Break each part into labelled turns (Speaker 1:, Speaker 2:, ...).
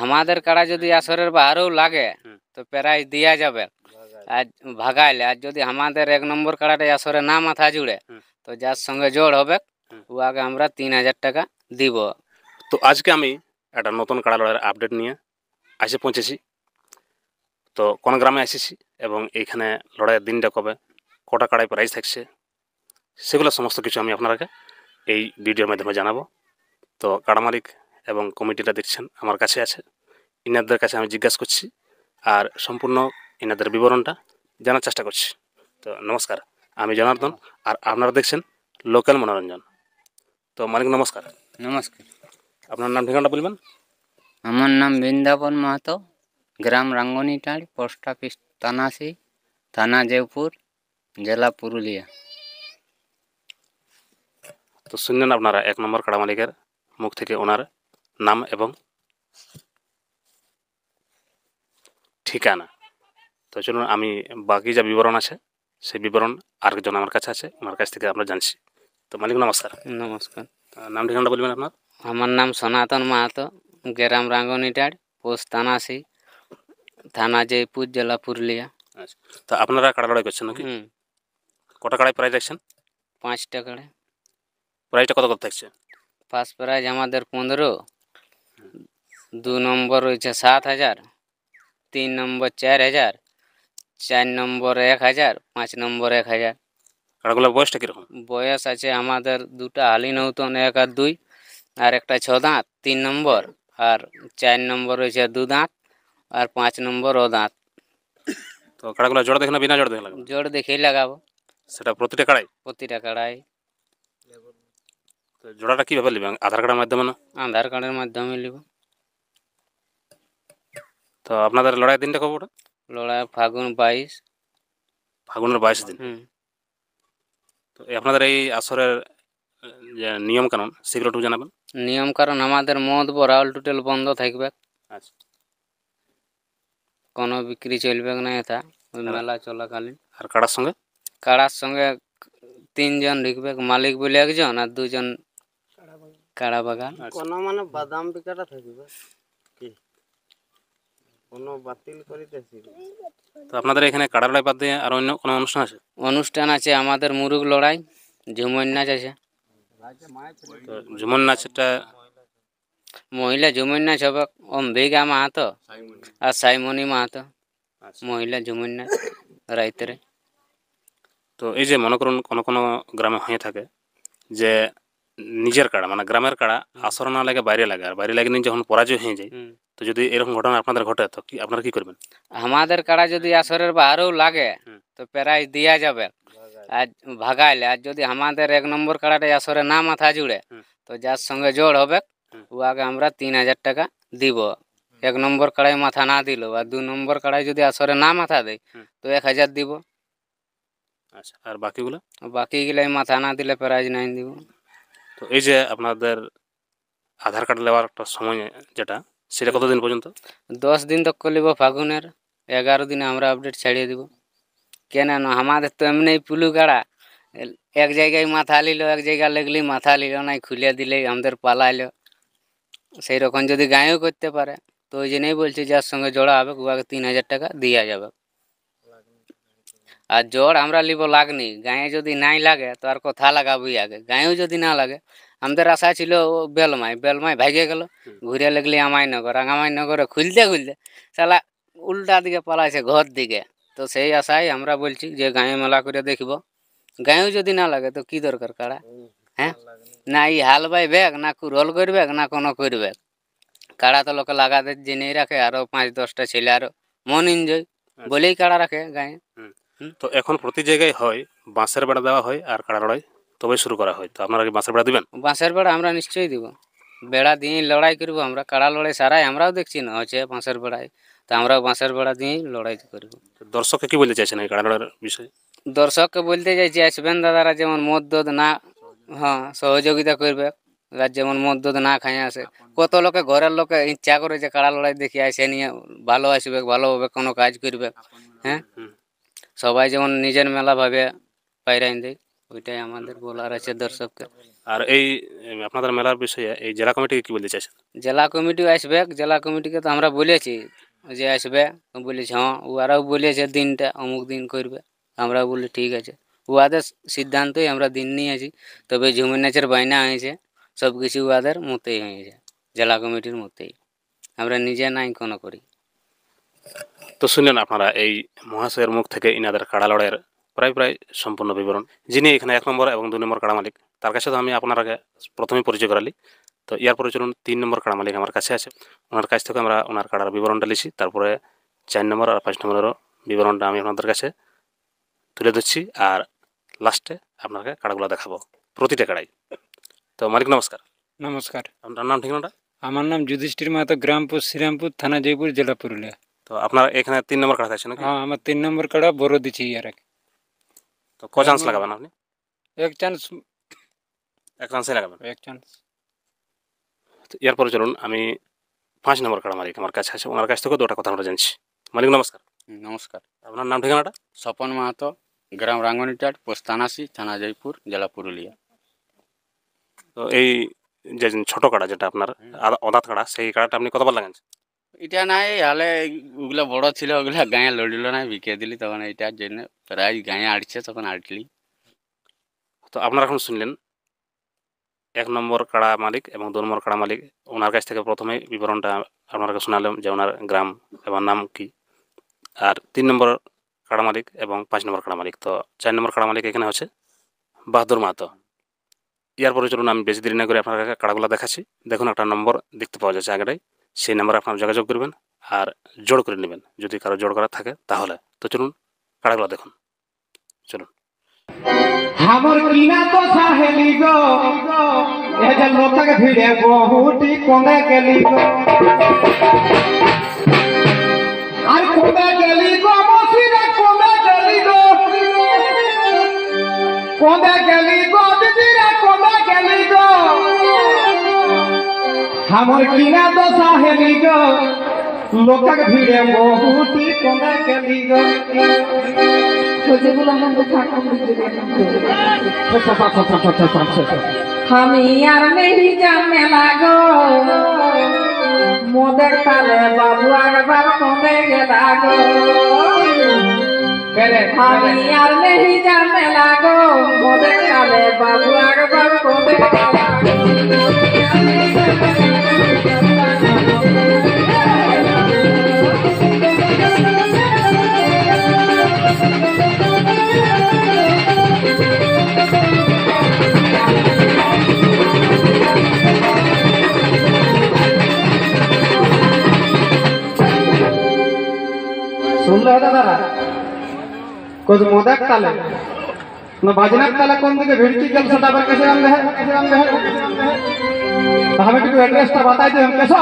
Speaker 1: আমাদের কাড়া যদি আসরের বাইরেও লাগে তো প্রাইজ দেওয়া যাবে। আর ভাগাইলে আর যদি আমাদের 1 নম্বর কাড়াটা আসরে না মাথা জুড়ে তো যার সঙ্গে জোড় হবে উহাকে আমরা 3000 টাকা দিব।
Speaker 2: তো আজকে আমি একটা নতুন কাড়া লড়াইয়ের আপডেট নিয়ে এসে পৌঁছেছি। তো কোন গ্রামে এসেছি এবং এইখানে লড়াইয়ের দিনটা কবে, কটা কাড়ায় প্রাইজ থাকছে, সেগুলো সমস্ত কিছু আমি আপনাকে এই ভিডিওর মাধ্যমে জানাবো। তো কাড়া মালিক এবং কমিটিটা দেখছেন আমার কাছে আছে, ইনাদের কাছে আমি জিজ্ঞাসা করছি আর সম্পূর্ণ ইনাদের বিবরণটা জানার চেষ্টা করছি। তো নমস্কার, আমি জনার্দন আর আপনারা দেখছেন লোকাল মনোরঞ্জন। তো মালিক নমস্কার।
Speaker 1: নমস্কার।
Speaker 2: আপনার নাম ঠিকানাটা বলবেন?
Speaker 1: আমার নাম বৃন্দাবন মাহাতো, গ্রাম রাঙ্গনিটাড়, পোস্ট অফিস তানাসি, থানা জয়পুর, জেলা পুরুলিয়া।
Speaker 2: তো শুনলেন আপনারা 1 নম্বর কাড়া মালিকের মুখ থেকে ওনার নাম এবং ঠিকানা। তো চলুন আমি বাকি যা বিবরণ আছে সেই বিবরণ আরেকজন আমার কাছে আছে, ওনার কাছ থেকে আমরা জানছি। তো মালিক নমস্কার।
Speaker 1: নমস্কার।
Speaker 2: নাম ঠিকানাটা বলবেন আপনার?
Speaker 1: আমার নাম সনাতন মাহাতো, গ্রাম রাঙ্গনিটাড়, পোস্ট তানাসি, থানা জয়পুর, জেলা পুরুলিয়া।
Speaker 2: আচ্ছা, তো আপনারা কাড়া লড়াই করছেন নাকি? কটা কাড়ায় প্রাইজ রাখছেন?
Speaker 1: 5টা কাড়া।
Speaker 2: প্রাইজটা কত কত থাকছে?
Speaker 1: ফার্স্ট প্রাইজ আমাদের 15, 2 নম্বর রয়েছে 7000, 3 নম্বর 4000, 4 নম্বর 1000, 5 নম্বর 1000।
Speaker 2: কাড়াগুলোর বয়সটা কীরকম?
Speaker 1: বয়স আছে আমাদের 2টা হালি নৌতন, 1 আর 2, আর একটা 6 দাঁত 3 নম্বর, আর 4 নম্বর রয়েছে 2 দাঁত, আর 5 নম্বর ও দাঁত।
Speaker 2: তো কাড়াগুলো জোড়া দেখে না বিনা জোড়া দেখে লাগাবো?
Speaker 1: জোড় দেখেই লাগাবো
Speaker 2: সেটা প্রতিটা কাড়াই?
Speaker 1: প্রতিটা কাড়াই।
Speaker 2: তো জোড়াটা কীভাবে নেবেন, আধার কার্ডের মাধ্যমে না?
Speaker 1: আধার কার্ডের মাধ্যমে নিব।
Speaker 2: তো আপনাদের লড়াইয়ের দিনটা কবে? ওটা
Speaker 1: লড়াই ফাগুন 22।
Speaker 2: ফাগুনের 22 দিন। তো আপনাদের এই আসরের যে নিয়ম কানুন সেগুলো একটু জানাবেন।
Speaker 1: নিয়ম কারণ আমাদের মদ বরাল টোটাল বন্ধ থাকবে।
Speaker 2: আচ্ছা,
Speaker 1: কোনো বিক্রি চলবে না এটা ওই মেলা চলাকালীন।
Speaker 2: আর কাড়ার সঙ্গে?
Speaker 1: কাড়ার সঙ্গে 3 জন ঢুকবে, মালিক বলে 1 জন আর 2 জন কাড়া বাগান।
Speaker 3: কোনো মানে বাদাম বিকাটা থাকবে কি কোনো বাতিল করিতেছি?
Speaker 2: তো আপনাদের এখানে কাড়া লড়াই বাদ দিয়ে আর অন্য কোনো অনুষ্ঠান আছে?
Speaker 1: অনুষ্ঠান আছে আমাদের মুরুগ লড়াই, ঝুমর নাচ আছে।
Speaker 2: তো ঝুমর নাচটা
Speaker 1: মহিলা ঝুমর নাচ হবে অম্বিকা মাহাতো আর সাইমনি মাহাতো। মহিলা ঝুমর নাচ রাইতেরে।
Speaker 2: তো এই যে মনে করুন কোনো কোনো গ্রামে হয়ে থাকে যে নিজের কাড়া মানে গ্রামের কাড়া আসর না লাগে বাইরে লাগে, আর বাইরে লাগে নিয়ে যখন পরাজয় হয়ে যায়, তো যদি এরকম ঘটনা আপনাদের ঘটে তো কি আপনারা কি করবেন?
Speaker 1: আমাদের কাড়া যদি আসরের বাইরেও লাগে তো প্রাইজ দেওয়া যাবে। আর ভাগাইলে আর যদি আমাদের 1 নম্বর কাড়াটা আসরে না মাথা জুড়ে তো যার সঙ্গে জোড় হবে উহাকে আমরা 3000 টাকা দিব। 1 নম্বর কাড়াই মাথা না দিল আর 2 নম্বর কাড়াই যদি আসরে না মাথা দেয় তো 1000 দিব।
Speaker 2: আচ্ছা, আর বাকিগুলো?
Speaker 1: বাকিগুলাই মাথা না দিলে প্রাইজ নাই দিব।
Speaker 2: তো এই যে আপনাদের আধার কার্ড নেওয়ার একটা সময় যেটা, সেটা কতদিন পর্যন্ত?
Speaker 1: 10 দিন তক করলিব ফাগুনের, 11 দিনে আমরা আপডেট ছাড়িয়ে দিব। কেন না আমাদের তো এমনি পুলু কাড়া এক জায়গায় মাথা লিল, এক জায়গায় লেগলি মাথা লিল নাই, খুলে দিলেই আমাদের পালাইলো। সেই রকম যদি গায়েও করতে পারে তো ওই জন্যই বলছি যার সঙ্গে জোড়া হবে উহাকে 3000 টাকা দেওয়া যাবে। আর জোড় আমরা লিব লাগনি, গায়ে যদি নাই লাগে তো আর কথা লাগাবই আগে। গায়েও যদি না লাগে আমাদের আশা ছিল বেলমাই, বেলমাই ভাগে গেল, ঘুরে লাগলি আমাইনগর, আমাইনগরে খুলতে খুলতে শালা উল্টা দিকে পালাইছে ঘর দিকে। তো সেই আশায় আমরা বলছি যে গায়ে মেলা করে দেখব, গায়েও যদি না লাগে তো কি দরকার কাড়া? হ্যাঁ, না ই হাল বাইবে না কুরল করবে না কোনো করবে। কাড়া তো লোকে লাগাতে জেনেই রাখে, আরো 5-10টা ছেলে আরো মন এনজয় বলেই কাড়া রাখে গায়ে।
Speaker 2: তো এখন প্রতি জায়গায় হয় বাঁশের বেড়া দেওয়া হয় আর কাড়া লড়াই তবে শুরু করা হয়, তো আপনারা কি বাঁশের বেড়া দিবেন?
Speaker 1: বাঁশের বেড়া আমরা নিশ্চয়ই দিব। বেড়া দিয়ে লড়াই করবো আমরা, কাড়া লড়াই সারাই আমরাও দেখছি না হচ্ছে বাঁশের বেড়ায়, তো আমরাও বাঁশের বেড়া দিয়েই লড়াই করবো।
Speaker 2: দর্শককে কি বলতে চাইছেন এই কাড়া লড়াইয়ের বিষয়ে?
Speaker 1: দর্শককে বলতে চাইছি আসবেন দাদারা, যেমন মদ দদ না, হ্যাঁ সহযোগিতা করবে। আর যেমন মদ দদ না খাই আসে, কত লোকে ঘরের লোকে ইচ্ছা করে যে কাড়া লড়াই দেখি আসে নিয়ে ভালো আসবে, ভালোভাবে কোনো কাজ করবে। হ্যাঁ, সবাই যেমন নিজের মেলা ভাবে পাইরাইন দেয় ওইটাই আমাদের বলার আছে দর্শককে।
Speaker 2: আর এই আপনাদের মেলার বিষয়ে এই জেলা কমিটিকে কি বলতে চাইছেন?
Speaker 1: জেলা কমিটিও আসবে, জেলা কমিটিকে তো আমরা বলেছি যে আসবে, বলেছি হ্যাঁ, ওরাও বলেছে দিনটা অমুক দিন করবে, আমরা বলি ঠিক আছে। ওদের সিদ্ধান্তই আমরা দিন নিয়েছি, তবে ঝুমুর নাচের বায়না হয়েছে, সব কিছু ওদের মতেই হয়েছে, জেলা কমিটির মতেই, আমরা নিজে নাই কোনো করি।
Speaker 2: তো শুনলেন আপনারা এই মহাশয়ের মুখ থেকে ইনাদের কাড়া লড়াইয়ের প্রায় সম্পূর্ণ বিবরণ। যিনি এখানে 1 নম্বর এবং 2 নম্বর কাড়া মালিক, তার কাছে তো আমি আপনাকে প্রথমেই পরিচয় করালি। তো ইয়ার পরে চলুন 3 নম্বর কাড়া মালিক আমার কাছে আছে, ওনার কাছ থেকে আমরা ওনার কাড়ার বিবরণটা লিখি, তারপরে 4 নম্বর আর 5 নম্বরেরও বিবরণটা আমি আপনাদের কাছে তুলে ধরছি, আর লাস্টে আপনাকে কাড়াগুলো দেখাবো প্রতিটা কাড়াই। তো মালিক নমস্কার।
Speaker 4: নমস্কার,
Speaker 2: আপনার নাম ঠিকানাটা?
Speaker 4: আমার নাম যুধিষ্ঠির মাহাতো, গ্রামপুর শ্রীরামপুর, থানা জয়পুর, জেলা পুরুলিয়া।
Speaker 2: তো আপনার এখানে 3 নম্বর কাড়া আছে নাকি?
Speaker 4: হ্যাঁ, আমার 3 নম্বর কাড়া বড় দিচ্ছি ইয়ার আগে।
Speaker 2: তো ক চান্স লাগাবেন আপনি?
Speaker 4: এক চান্স,
Speaker 2: এক চান্সে লাগাবেন।
Speaker 4: এক চান্স।
Speaker 2: তো এরপরে চলুন আমি 5 নম্বর কাড়া মালিক আমার কাছে আছে, ওনার কাছ থেকে 2টা কথা আমরা জানছি। মালিক নমস্কার।
Speaker 1: নমস্কার।
Speaker 2: আপনার নাম ঠিকানাটা?
Speaker 1: স্বপন মাহাতো, গ্রাম রাঙ্গনিটাট, পোস্ট থানাসি, থানা জয়পুর, জেলা পুরুলিয়া।
Speaker 2: তো এই যে ছোট কাড়া যেটা আপনার অদাঁত কাড়া, সেই কাড়াটা আপনি কতবার লাগাচ্ছেন?
Speaker 1: এটা নাই হালে, ওগুলা বড় ছিল, ওগুলা গায়ে লড়িল না, বিকে দিলি, তখন এইটার জন্য প্রায় গায়ে আটছে, তখন আটলি।
Speaker 2: তো আপনারা এখন শুনলেন 1 নম্বর কাড়া মালিক এবং 2 নম্বর কাড়া মালিক, ওনার কাছ থেকে প্রথমে বিবরণটা আপনাকে শোনালাম যে ওনার গ্রাম এবং নাম কি, আর 3 নম্বর কাড়া মালিক এবং 5 নম্বর কাড়া মালিক। তো 4 নম্বর কাড়া মালিক এখানে হচ্ছে বাহাদুর মাহাতো। এরপরে চলুন আমি বেশি দেরি না করে আপনাকে কাড়াগুলো দেখাচ্ছি। দেখুন একটা নম্বর দেখতে পাওয়া যাচ্ছে আগেটাই, সেই নম্বরে আপনারা যোগাযোগ করবেন আর জোড় করে নেবেন যদি কারো জোড় করা থাকে তাহলে। তো চলুন কাড়াগুলো দেখুন, চলুন।
Speaker 5: हमर कीना तो साहेली गो ए जे लोकक भिड़े बहुटी कोने गेली गो आर कोने गेली गो मोसीरा कोने गेली गो दीदीरा कोने गेली गो हमर कीना तो साहेली गो लोकक भिड़े बहुटी कोने गेली गो
Speaker 6: हम यार नहीं जाने लागो मोदक ताले बाबू अगबार कोने लागो हम यार नहीं जाने लागो मोदक ताले बाबू अगबार कोने
Speaker 5: सुन रहे दादा कुछ मोदक ताले न बाजनक ताले कौन दिखे भिड़की जल सटा पर कैसे रंग है तो हमें कुछ एड्रेस तो बता दे हम कैसे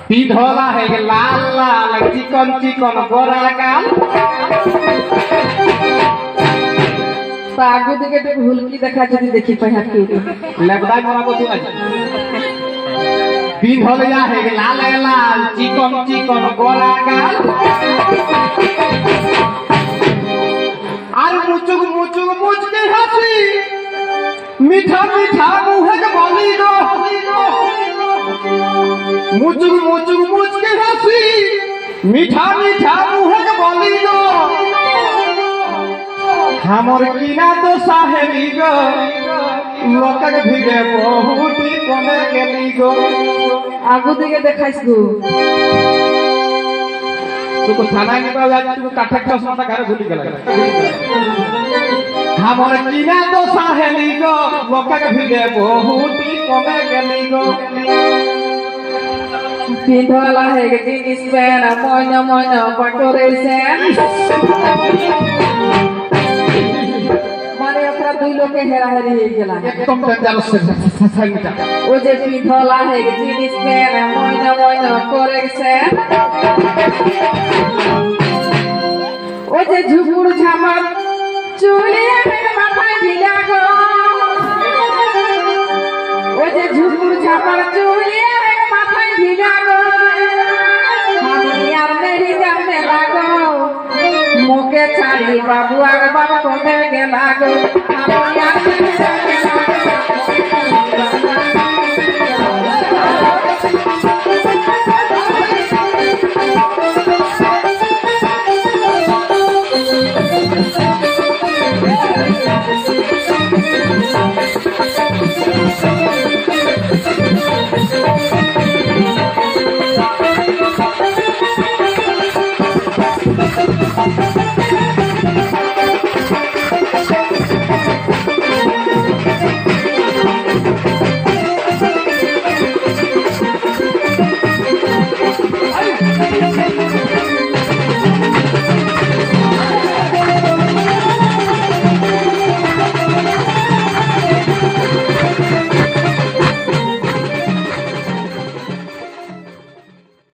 Speaker 5: पीढ़ोला है कि लाल लाल चिकन चिकन गोरा गाल
Speaker 6: आगू दिखे तो हुलकी देखा जदी देखी पहिया के
Speaker 5: लेबदाई मोरा को सुना पीढ़ोला है कि लाल लाल चिकन चिकन गोरा गाल आर मुचुक मुचुक मुच के हंसी मीठा मीठा मुंह के बोली गो मुचुक मुचुक मुच के हंसी मीठा मीठा मुंह के बोली गो हमर कीना तो साहेली गो लोकक भिड़े बहुटी कोने गेली गो
Speaker 6: आगू दिखे देखाइस गो
Speaker 5: तुको थाना के पास आज तुको काठक का सोना घर भूल गेला हमर कीना तो साहेली गो लोकक भिड़े बहुटी कोने गेली गो
Speaker 6: पिंधला है कि जीनिस पेना मोइना मोइना पटोरे से माने अपना दुई लोग के हेरा हेरी हो गेला
Speaker 5: एकदम डेंजरस से साइटा
Speaker 6: ओ जे पिंधला है कि जीनिस पेना मोइना मोइना करे से ओ जे झुकुर झामर चुलिया में माथा ढीला गो ओ जे झुकुर झामर चुलिया में माथा ढीला गो हम यार नहीं जाने लागो मोके के छाड़ी बाबू आगे बाबा कोने गेला गो हम यार के